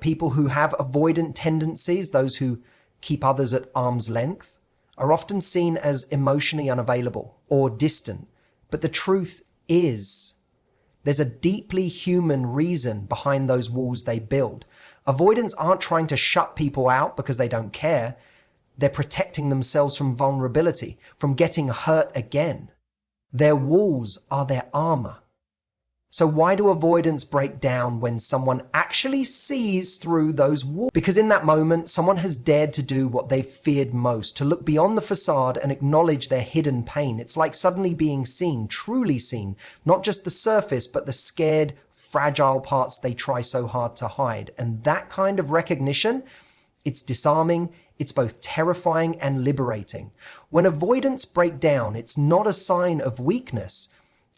People who have avoidant tendencies, those who keep others at arm's length, are often seen as emotionally unavailable or distant. But the truth is, there's a deeply human reason behind those walls they build. Avoidants aren't trying to shut people out because they don't care. They're protecting themselves from vulnerability, from getting hurt again. Their walls are their armor. So why do avoidants break down when someone actually sees through those walls? Because in that moment, someone has dared to do what they've feared most, to look beyond the facade and acknowledge their hidden pain. It's like suddenly being seen, truly seen, not just the surface, but the scared, fragile parts they try so hard to hide. And that kind of recognition, it's disarming. It's both terrifying and liberating. When avoidants break down, it's not a sign of weakness.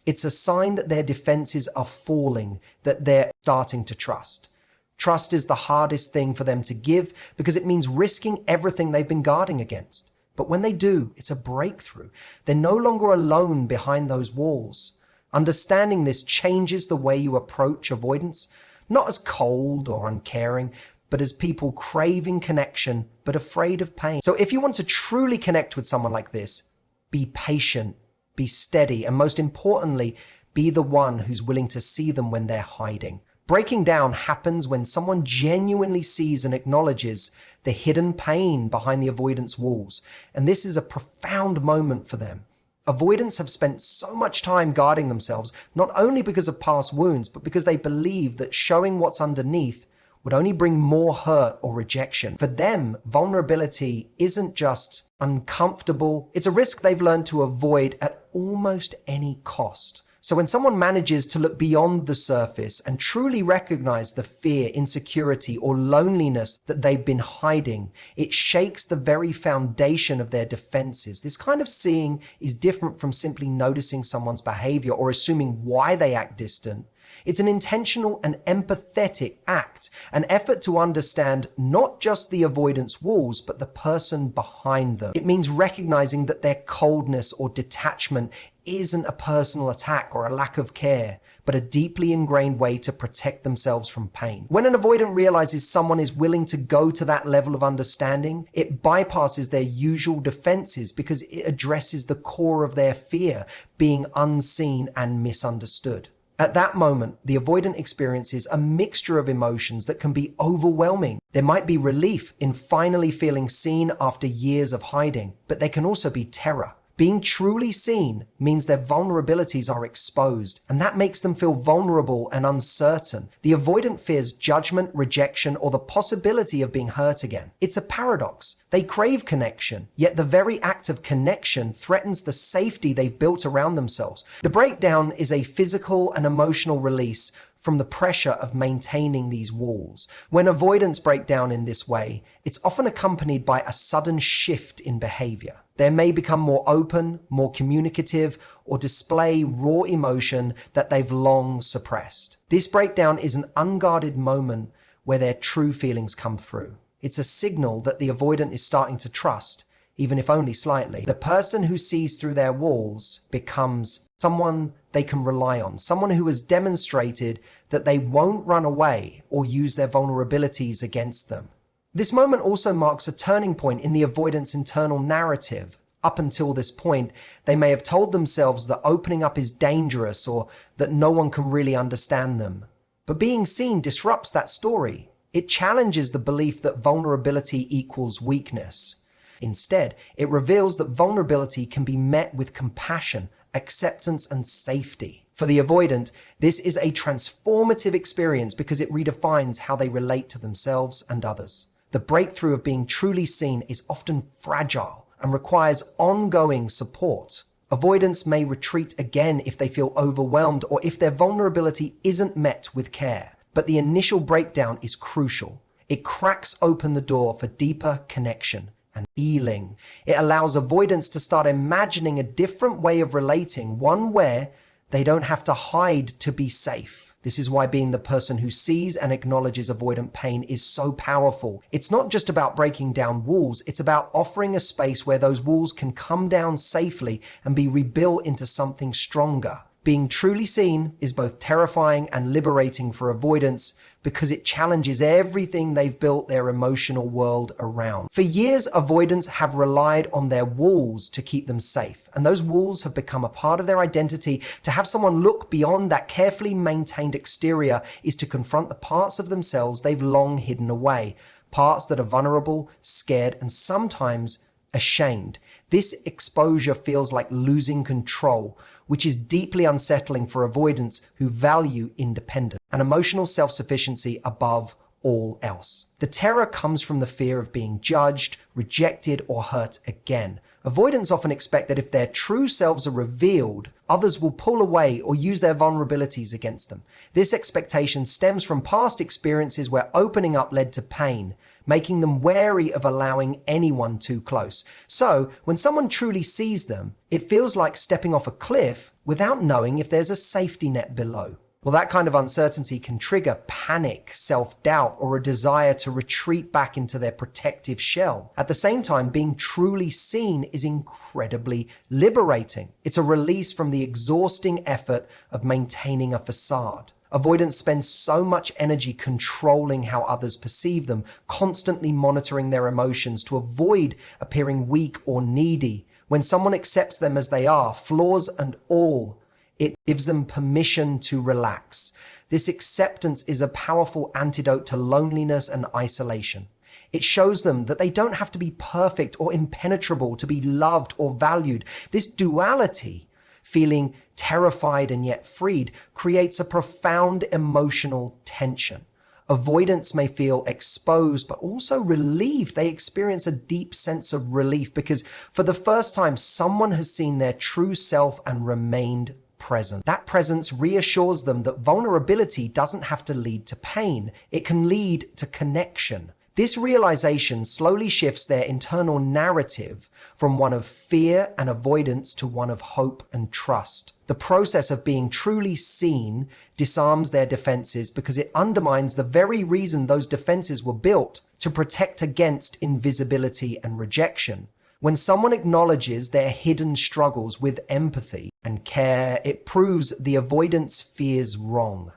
It's a sign that their defenses are falling, that they're starting to trust. Trust is the hardest thing for them to give because it means risking everything they've been guarding against. But when they do, it's a breakthrough. They're no longer alone behind those walls. Understanding this changes the way you approach avoidance, not as cold or uncaring, but as people craving connection, but afraid of pain. So if you want to truly connect with someone like this, be patient, be steady, and most importantly, be the one who's willing to see them when they're hiding. Breaking down happens when someone genuinely sees and acknowledges the hidden pain behind the avoidance walls. And this is a profound moment for them. Avoidants have spent so much time guarding themselves, not only because of past wounds, but because they believe that showing what's underneath would only bring more hurt or rejection. For them, vulnerability isn't just uncomfortable, it's a risk they've learned to avoid at almost any cost. So when someone manages to look beyond the surface and truly recognize the fear, insecurity, or loneliness that they've been hiding, it shakes the very foundation of their defenses. This kind of seeing is different from simply noticing someone's behavior or assuming why they act distant. It's an intentional and empathetic act, an effort to understand not just the avoidance walls, but the person behind them. It means recognizing that their coldness or detachment isn't a personal attack or a lack of care, but a deeply ingrained way to protect themselves from pain. When an avoidant realizes someone is willing to go to that level of understanding, it bypasses their usual defenses because it addresses the core of their fear, being unseen and misunderstood. At that moment, the avoidant experiences a mixture of emotions that can be overwhelming. There might be relief in finally feeling seen after years of hiding, but there can also be terror. Being truly seen means their vulnerabilities are exposed, and that makes them feel vulnerable and uncertain. The avoidant fears judgment, rejection, or the possibility of being hurt again. It's a paradox. They crave connection, yet the very act of connection threatens the safety they've built around themselves. The breakdown is a physical and emotional release from the pressure of maintaining these walls. When avoidants break down in this way, it's often accompanied by a sudden shift in behavior. They may become more open, more communicative, or display raw emotion that they've long suppressed. This breakdown is an unguarded moment where their true feelings come through. It's a signal that the avoidant is starting to trust, even if only slightly. The person who sees through their walls becomes someone they can rely on, someone who has demonstrated that they won't run away or use their vulnerabilities against them. This moment also marks a turning point in the avoidant's internal narrative. Up until this point, they may have told themselves that opening up is dangerous or that no one can really understand them. But being seen disrupts that story. It challenges the belief that vulnerability equals weakness. Instead, it reveals that vulnerability can be met with compassion, acceptance, and safety. For the avoidant, this is a transformative experience because it redefines how they relate to themselves and others. The breakthrough of being truly seen is often fragile and requires ongoing support. Avoidants may retreat again if they feel overwhelmed or if their vulnerability isn't met with care. But the initial breakdown is crucial. It cracks open the door for deeper connection and healing. It allows avoidants to start imagining a different way of relating, one where they don't have to hide to be safe. This is why being the person who sees and acknowledges avoidant pain is so powerful. It's not just about breaking down walls, it's about offering a space where those walls can come down safely and be rebuilt into something stronger. Being truly seen is both terrifying and liberating for avoidants because it challenges everything they've built their emotional world around. For years, avoidants have relied on their walls to keep them safe, and those walls have become a part of their identity. To have someone look beyond that carefully maintained exterior is to confront the parts of themselves they've long hidden away, parts that are vulnerable, scared, and sometimes ashamed. This exposure feels like losing control, which is deeply unsettling for avoidants who value independence and emotional self-sufficiency above all else. The terror comes from the fear of being judged, rejected, or hurt again. Avoidants often expect that if their true selves are revealed, others will pull away or use their vulnerabilities against them. This expectation stems from past experiences where opening up led to pain, making them wary of allowing anyone too close. So, when someone truly sees them, it feels like stepping off a cliff without knowing if there's a safety net below. Well, that kind of uncertainty can trigger panic, self-doubt, or a desire to retreat back into their protective shell. At the same time, being truly seen is incredibly liberating. It's a release from the exhausting effort of maintaining a facade. Avoidants spend so much energy controlling how others perceive them, constantly monitoring their emotions to avoid appearing weak or needy. When someone accepts them as they are, flaws and all, it gives them permission to relax. This acceptance is a powerful antidote to loneliness and isolation. It shows them that they don't have to be perfect or impenetrable to be loved or valued. This duality, feeling terrified and yet freed, creates a profound emotional tension. Avoidants may feel exposed, but also relieved. They experience a deep sense of relief because for the first time, someone has seen their true self and remained present. That presence reassures them that vulnerability doesn't have to lead to pain. It can lead to connection. This realization slowly shifts their internal narrative from one of fear and avoidance to one of hope and trust. The process of being truly seen disarms their defenses because it undermines the very reason those defenses were built, to protect against invisibility and rejection. When someone acknowledges their hidden struggles with empathy and care, it proves the avoidance fears wrong.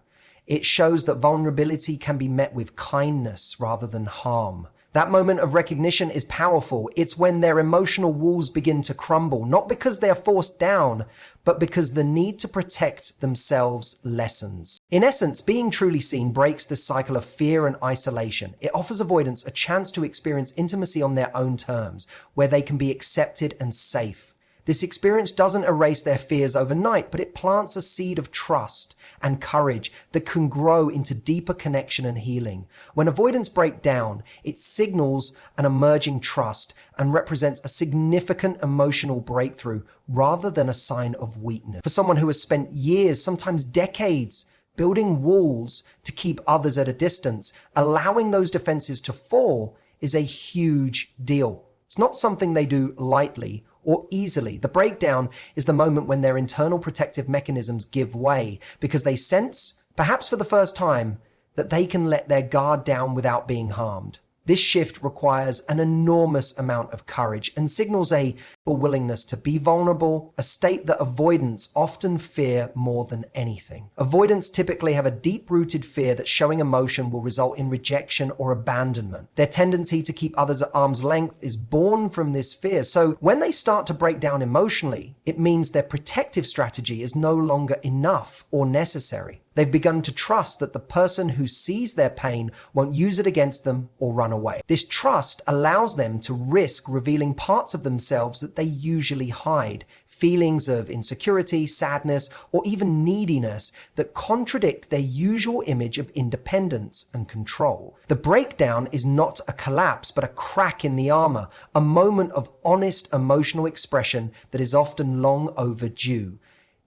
It shows that vulnerability can be met with kindness rather than harm. That moment of recognition is powerful. It's when their emotional walls begin to crumble, not because they are forced down, but because the need to protect themselves lessens. In essence, being truly seen breaks this cycle of fear and isolation. It offers avoidants a chance to experience intimacy on their own terms, where they can be accepted and safe. This experience doesn't erase their fears overnight, but it plants a seed of trust and courage that can grow into deeper connection and healing. When avoidants break down, it signals an emerging trust and represents a significant emotional breakthrough rather than a sign of weakness. For someone who has spent years, sometimes decades, building walls to keep others at a distance, allowing those defenses to fall is a huge deal. It's not something they do lightly or easily. The breakdown is the moment when their internal protective mechanisms give way because they sense, perhaps for the first time, that they can let their guard down without being harmed. This shift requires an enormous amount of courage and signals a willingness to be vulnerable, a state that avoidants often fear more than anything. Avoidants typically have a deep-rooted fear that showing emotion will result in rejection or abandonment. Their tendency to keep others at arm's length is born from this fear. So when they start to break down emotionally, it means their protective strategy is no longer enough or necessary. They've begun to trust that the person who sees their pain won't use it against them or run away. This trust allows them to risk revealing parts of themselves that they usually hide, feelings of insecurity, sadness, or even neediness that contradict their usual image of independence and control. The breakdown is not a collapse, but a crack in the armor, a moment of honest emotional expression that is often long overdue.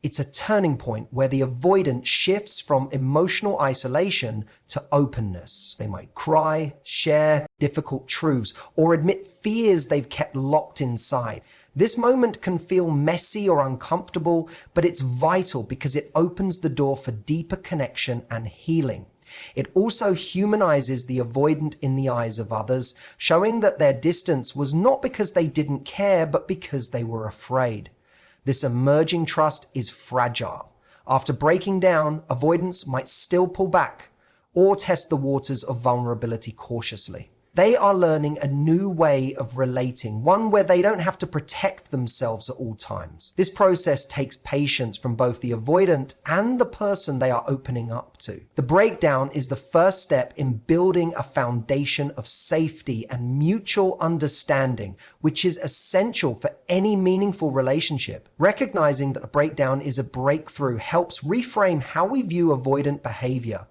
It's a turning point where the avoidant shifts from emotional isolation to openness. They might cry, share difficult truths, or admit fears they've kept locked inside. This moment can feel messy or uncomfortable, but it's vital because it opens the door for deeper connection and healing. It also humanizes the avoidant in the eyes of others, showing that their distance was not because they didn't care, but because they were afraid. This emerging trust is fragile. After breaking down, avoidance might still pull back or test the waters of vulnerability cautiously. They are learning a new way of relating, one where they don't have to protect themselves at all times. This process takes patience from both the avoidant and the person they are opening up to. The breakdown is the first step in building a foundation of safety and mutual understanding, which is essential for any meaningful relationship. Recognizing that a breakdown is a breakthrough helps reframe how we view avoidant behavior.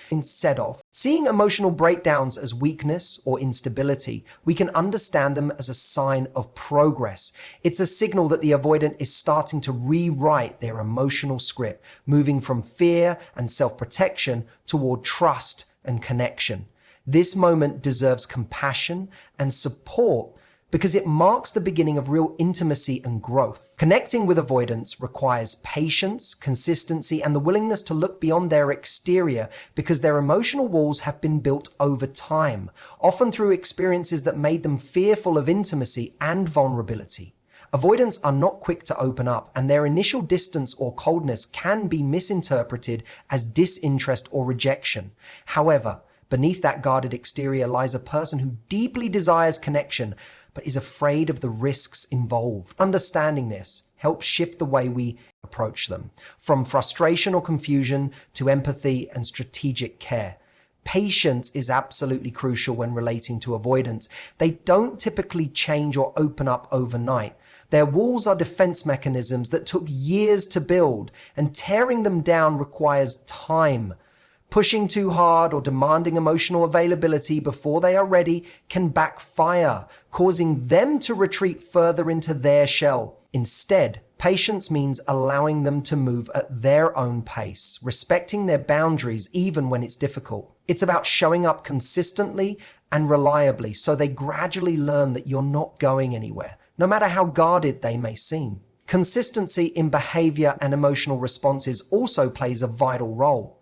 Instead of seeing emotional breakdowns as weakness or instability, we can understand them as a sign of progress. It's a signal that the avoidant is starting to rewrite their emotional script, moving from fear and self-protection toward trust and connection. This moment deserves compassion and support because it marks the beginning of real intimacy and growth. Connecting with avoidance requires patience, consistency, and the willingness to look beyond their exterior because their emotional walls have been built over time, often through experiences that made them fearful of intimacy and vulnerability. Avoidants are not quick to open up, and their initial distance or coldness can be misinterpreted as disinterest or rejection. However, beneath that guarded exterior lies a person who deeply desires connection, but is afraid of the risks involved. Understanding this helps shift the way we approach them, from frustration or confusion to empathy and strategic care. Patience is absolutely crucial when relating to avoidants. They don't typically change or open up overnight. Their walls are defense mechanisms that took years to build, and tearing them down requires time. Pushing too hard or demanding emotional availability before they are ready can backfire, causing them to retreat further into their shell. Instead, patience means allowing them to move at their own pace, respecting their boundaries even when it's difficult. It's about showing up consistently and reliably so they gradually learn that you're not going anywhere, no matter how guarded they may seem. Consistency in behavior and emotional responses also plays a vital role.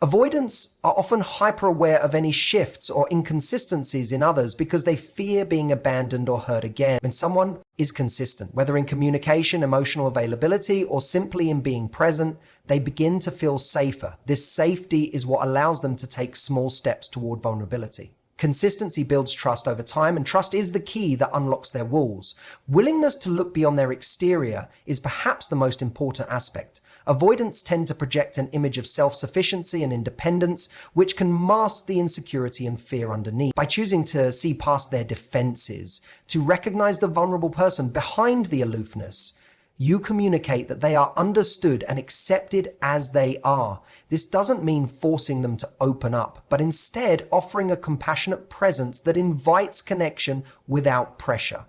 Avoidants are often hyper-aware of any shifts or inconsistencies in others because they fear being abandoned or hurt again. When someone is consistent, whether in communication, emotional availability, or simply in being present, they begin to feel safer. This safety is what allows them to take small steps toward vulnerability. Consistency builds trust over time, and trust is the key that unlocks their walls. Willingness to look beyond their exterior is perhaps the most important aspect. Avoidants tend to project an image of self-sufficiency and independence, which can mask the insecurity and fear underneath. By choosing to see past their defenses, to recognize the vulnerable person behind the aloofness, you communicate that they are understood and accepted as they are. This doesn't mean forcing them to open up, but instead offering a compassionate presence that invites connection without pressure.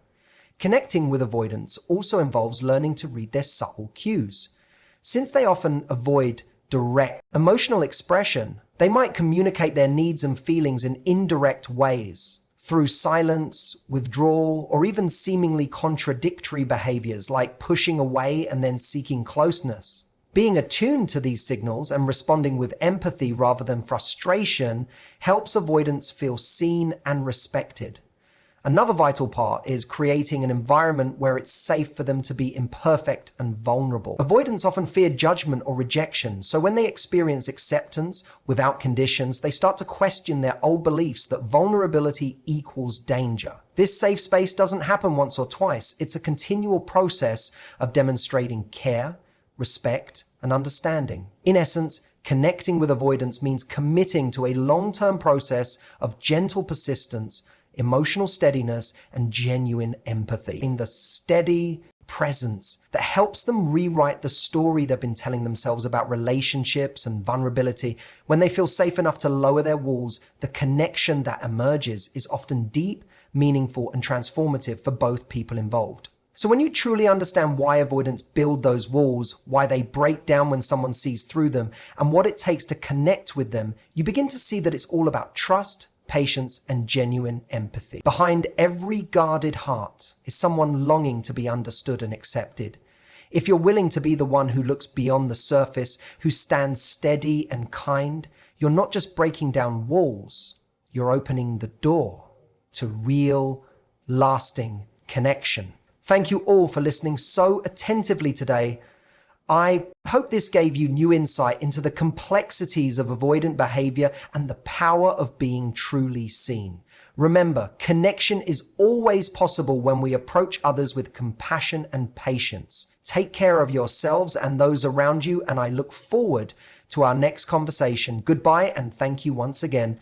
Connecting with avoidants also involves learning to read their subtle cues. Since they often avoid direct emotional expression, they might communicate their needs and feelings in indirect ways, through silence, withdrawal, or even seemingly contradictory behaviors like pushing away and then seeking closeness. Being attuned to these signals and responding with empathy rather than frustration helps avoidants feel seen and respected. Another vital part is creating an environment where it's safe for them to be imperfect and vulnerable. Avoidants often fear judgment or rejection, so when they experience acceptance without conditions, they start to question their old beliefs that vulnerability equals danger. This safe space doesn't happen once or twice. It's a continual process of demonstrating care, respect, and understanding. In essence, connecting with avoidants means committing to a long-term process of gentle persistence, emotional steadiness, and genuine empathy. In the steady presence that helps them rewrite the story they've been telling themselves about relationships and vulnerability. When they feel safe enough to lower their walls, the connection that emerges is often deep, meaningful, and transformative for both people involved. So when you truly understand why avoidants build those walls, why they break down when someone sees through them, and what it takes to connect with them, you begin to see that it's all about trust, patience, and genuine empathy. Behind every guarded heart is someone longing to be understood and accepted. If you're willing to be the one who looks beyond the surface, who stands steady and kind, you're not just breaking down walls, you're opening the door to real, lasting connection. Thank you all for listening so attentively today. I hope this gave you new insight into the complexities of avoidant behavior and the power of being truly seen. Remember, connection is always possible when we approach others with compassion and patience. Take care of yourselves and those around you, and I look forward to our next conversation. Goodbye, and thank you once again.